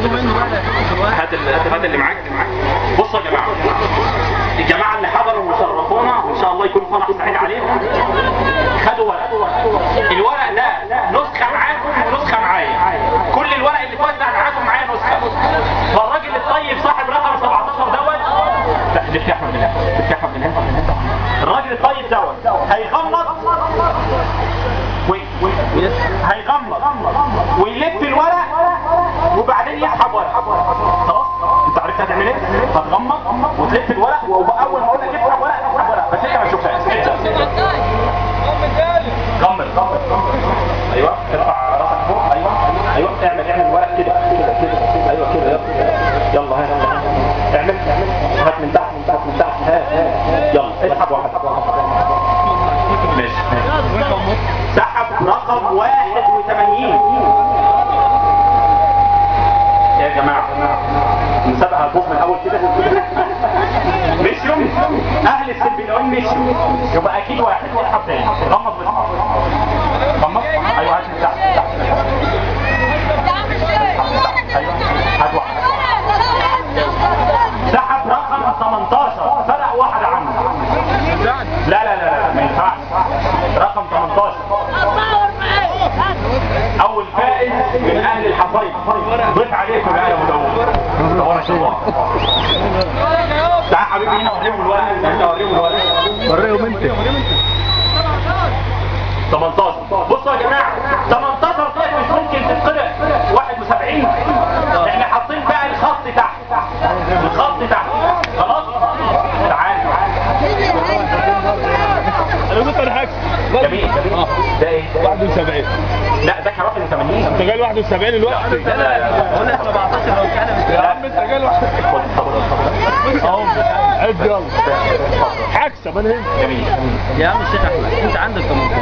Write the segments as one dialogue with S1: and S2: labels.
S1: هات اللي معاك. بصوا يا جماعه، الجماعه اللي حضروا وشرفونا وان شاء الله يكون فرح سعيد عليهم، خدوا ورق. الورق ده نسخه معاكم ونسخه معايا، كل الورق اللي اتوزع معاكم معايا نسخه. فالراجل الطيب صاحب رقم 17 دوت، لا لف يا احمد من هنا، لف يا احمد من هنا. الراجل الطيب دوت هيغمض هيغمض ويلف الورق وبعدين يسحب ورق. خلاص انت عرفت هتعمل ايه؟ هتغمض وتلف الورق، واول ما اقول لك اسحب ورق تسحب ورق، بس انت ما تشوفهاش. غمض. ايوه ارفع راسك فوق. ايوه اعمل الورق كده. ايوه كده. يلا اعمل هات من تحت يلا اسحب واحد. ماشي. سحب رقم 81. يا جماعة المسابقة هتبوظ من الأول كده. مشيوا أهل السلبيون مشيوا، يبقى أكيد واحد. اسحب تاني، غمض واسحب. غمض. أيوه هات من تحت. أيوه هات واحد. سحب رقم 18، فرق واحد عنه. لا ما ينفعش. رقم 18 اول فائز من اهل الحصيد. ضيف عليكم يا مدور. تعال حبيبي هنا وريهم الورق.
S2: وريهم انت.
S1: 18. بصوا يا جماعه، 18 ديت مش ممكن تتقرأ 71. احنا حاطين بقى الخط تحت. خلاص تعال.
S2: انا قلت انا هكسب.
S1: جميل. ده ايه؟
S2: 71.
S1: لا ده كان 81.
S2: انت جاي 71 الوقت.
S1: لا قلنا 17 لو كان.
S2: يا عم انت جاي 71. اهو عد يلا. هكسب انا هنا.
S1: جميل.
S3: يا عم الشيخ احمد انت عندك 18.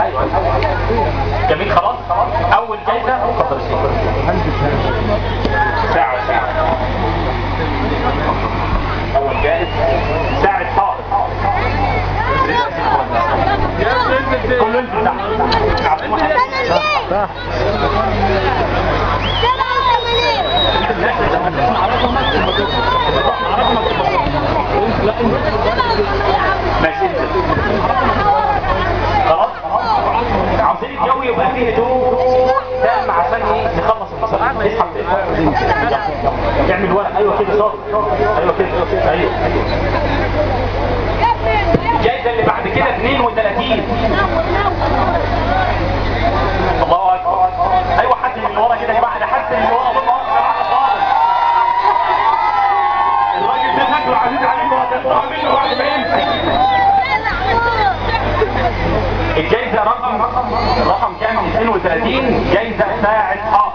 S1: ايوه جميل. خلاص اول جايزه اتفضل الشيخ. ساعه. اول جائزه ساعه حائط. كله انت تحت. ماشي خلاص. عاوزين الجو يبقى فيه هدوء تام عشان نخلص المسابقه. اسحب اعمل ورق. ايوه كده صوت. ايوه كده. ايوه الجايزه اللي بعد كده 32. الله اكبر. ايوه حد من ورا كده يا جماعه. انا حاسس ان ورا الراجل ده شكله عزيز عليكم وهتطلعوا منه بعد ما يمشي. الجايزه رقم كام؟ 32. جايزه ساعه حائط.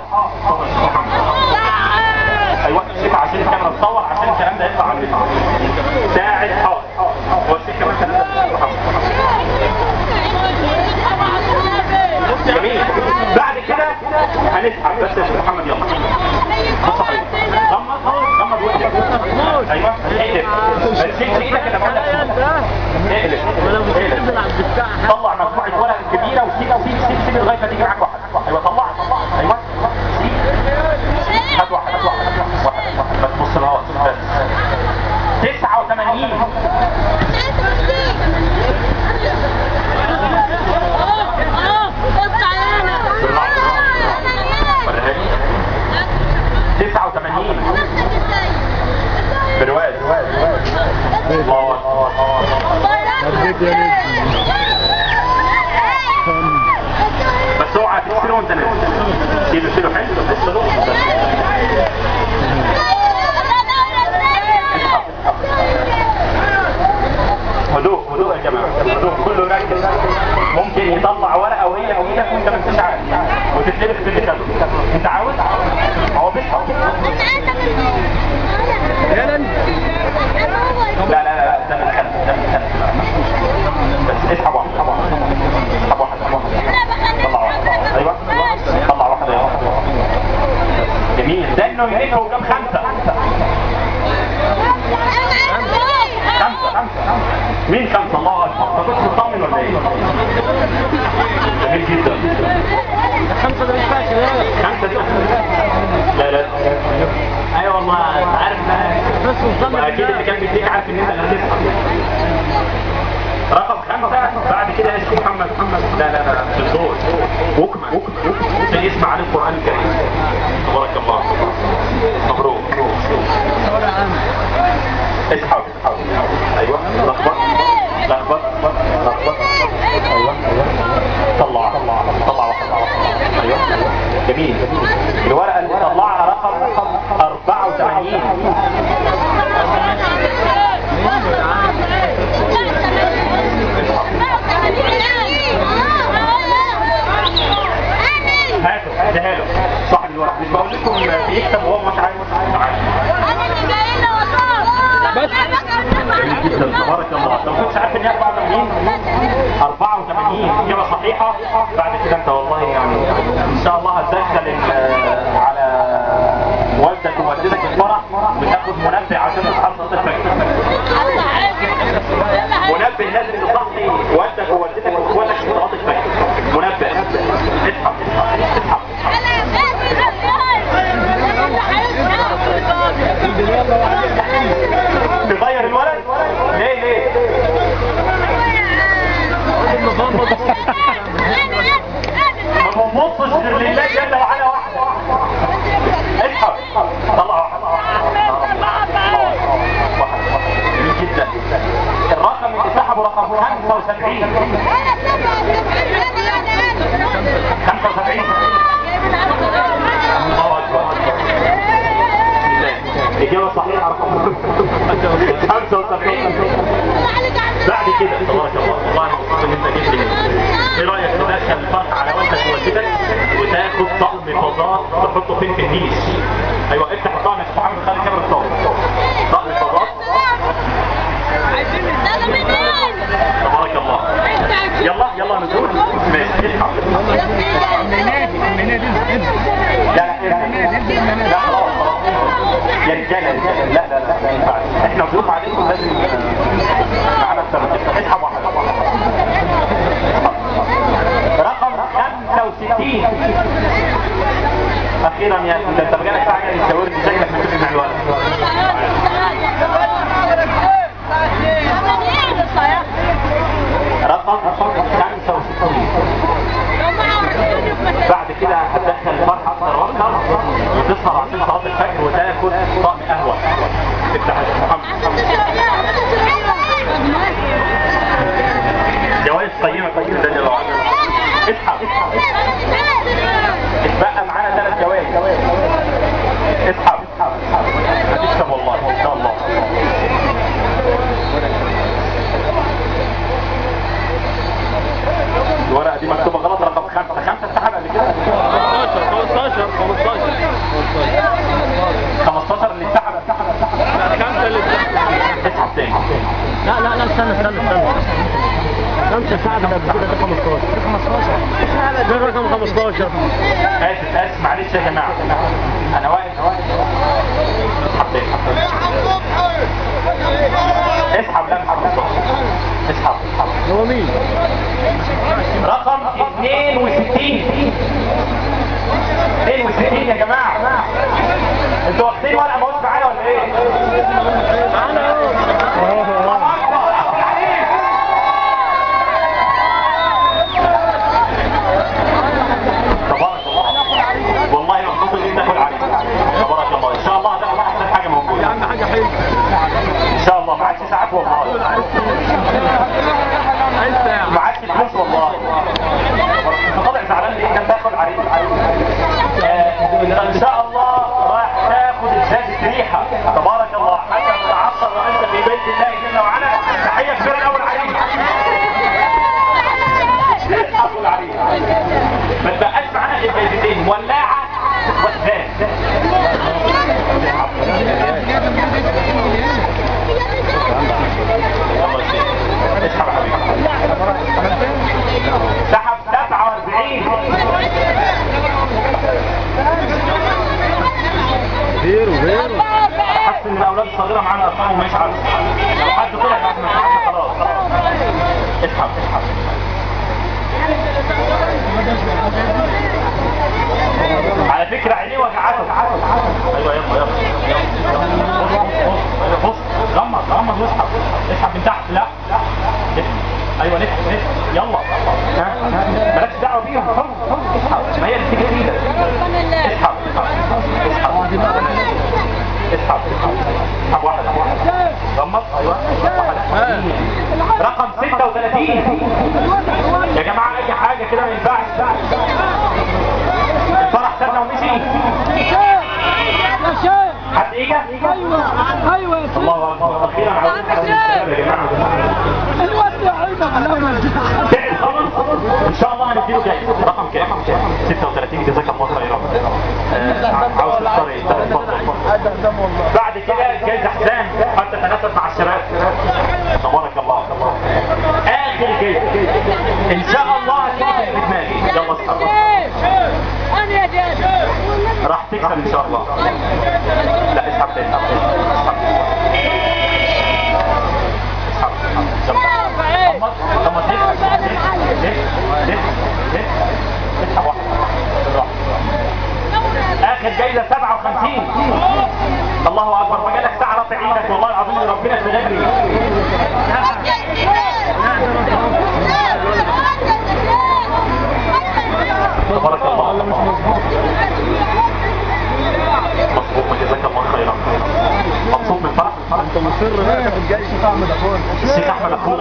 S1: ايوه الشيخ عشان الكاميرا تصور عشان الكلام ده يطلع على الفيديو. ساعه حائط. هو الشيخ كمان كان جميل. بعد كده هنسحب بس يا شيخ محمد. يلا بص حبيبي. غمض وجهك. ايوه اقلب. شيل ايدك اللي بقول لك. اقلب. طلع مجموعه ورق كبيره وسيب لغايه ما تيجي معاك واحد. ايوه طلع. ايوه هات واحد. ما تبص لها بس. 89. 89 برواز. الله بس اوعى تكسره وانت نازل. شيله حلو. هدوء يا جماعه. هدوء كله ركز. ممكن يطلع ورقه وهي وانت ما انتش عارف وتتلبس باللي كده. انت عاوز هو بيصحى. لا ده من الخلف. بس اسحب واحد. طلع واحد. ايوه طلع واحد. جميل. ده انه يلف قدام 5. مين 5؟ الله اكبر. انت كنت مطمن ولا ايه؟ جميل جدا.
S3: 5 ده مش فاكر.
S1: 5 دي لا تبارك الله. مبروك. اسحب. ايوه لخبط. ايوه طلع. ايوه جميل. الورقه اللي طلعها رقم 84. هاتوا اديها له صاحب الورق. مش بقول لكم بيكتب وهو مش عارف. بس جميل جدا تبارك الله. لو كنتش عارف ان هي 84 اجابه صحيحه. بعد كده انت والله يعني ان شاء الله هتدخل على والدك ووالدتك الفرح وتاخد منبه عشان تصحى صلاه الفجر. منبه لازم تصحي والدك ووالدتك واخواتك في صلاه الفجر. منبه. اسحب. تغير الولد؟ ليه؟ ما بنبصش غير لله جل وعلا واحده. اسحب. طلع واحد. جميل جدا. الرقم اللي سحبه رقم 75. 75. الله اكبر. إجابة صحيحة رقم 75. بعد كده تبارك الله. والله مبسوط ان انت جيت لي. ايه رايك تدخل الفرح على والدك ووالدتك وتاخد طقم فضاء تحطه فين في الكيس؟ ايوه افتح الطقم يا محمد خلي كاميرا الطقم. طقم فضاء. تبارك الله. يلا نزول. ماشي اسحب. لا خلاص. يا رجاله لا ما ينفعش. احنا ضيوف عليكم لازم معانا اكتر من كده. اسحب واحد. رقم 65. اخيرا يا انت بقالك ساعه قاعد تشاورني شكلك متفق مع الولد. رقم 65. بعد كده هتدخل الفرح اكتر واكتر وتسهر عشان صلاه الفجر وتاكل طقم قهوه. افتح يا محمد. جوائز قيمه جدا يا جماعه. اسحب. اتبقى معانا 3 جوائز. اسحب. هتكسب والله ان شاء الله. الورقه دي مكتوبه غلط. رقم 5 اتسحب قبل كده. 15 اللي اتسحب.
S3: 5 اللي
S1: اسحب تاني.
S3: لا استنى 5 ساعة ده كده. ده 15. ده رقم 15.
S1: اسف معلش يا جماعه انا واقف. اسحب تاني. اسحب. لا اسحب.
S3: هو مين؟
S1: رقم 62 يا جماعه. انتوا واخدين ورقه موت معانا ولا ايه؟
S3: معانا
S1: تبارك الله. والله مبسوط ان انت تاكل عليه. تبارك الله. ان شاء الله هتاخد احسن حاجه موجوده.
S3: يا عم حاجة حلوة.
S1: ان شاء الله. ما عادش ساعات والله. ما عادش فلوس والله. انت طالع زعلان ليه؟ انت بتاخد عريض. ان شاء الله راح تاخد ازازه ريحه. تبارك الله. حتى تتعصر وانت في بيت الله جل وعلا. تحيه كبيره لاول عريض. اول عريض. ما تبقاش معانا غير بيتين ولاعه وازاز. اسحب يا حبيبي. سحب 47.
S3: غيره
S1: حاسس ان الاولاد الصغيره معانا ارقامهم مش عارف. لو حد طلع بعد ما حد خلاص. اسحب. على فكره عينيه وجعته. ايوه يلا بص غمض واسحب. اسحب من تحت. لا ايوه نفس يلا مالكش دعوه بيهم اسحب ما هي اللي تيجي بايدك اسحب اسحب واحده غمض ايوه واحده رقم 36 يا جماعه اي حاجه كده ما ينفعش الفرح سابنا ومشي حد اجى
S3: ايوه
S1: الله اكبر اخيرا عاوزين الشباب يا جماعه تعب خلاص ان شاء الله هنديله جايزه رقم كام 36 جزاك الله خيرا عاوز تختار ايه بعد كده جايزه حسام حتى تناسب مع الشباب تبارك الله اخر جايزه ان شاء الله هتكون في دماغي يلا اصحى راح تكسب ان شاء الله لا اسحب تاني اخر جايزه 57 الله اكبر ما جالك ساعه رفع ايدك والله العظيم ربنا تغني تبارك الله مبسوط جزاك الله خيرا مبسوط من فرح
S2: انت مصر بقى في الجايزه احمد اخوك
S1: الشيخ احمد اخوك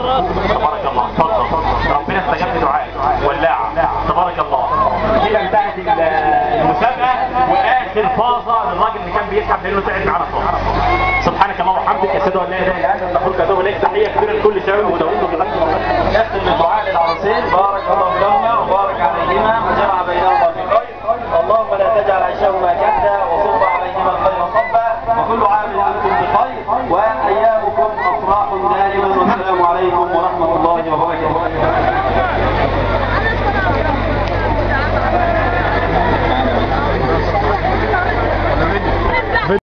S1: تبارك الله اتفضل ربنا استجاب لدعائك ولاعه تبارك الله كده انتهت المسابقه واخر فاظه للراجل اللي كان بيسحب لانه تعب معانا خالص سبحانك اللهم وبحمدك اشهد ان لا اله الا انت استغفرك واتوب اليك تحيه كبيره لكل شباب المتواجدين في اخر الدعاء للعروسين بارك الله لهم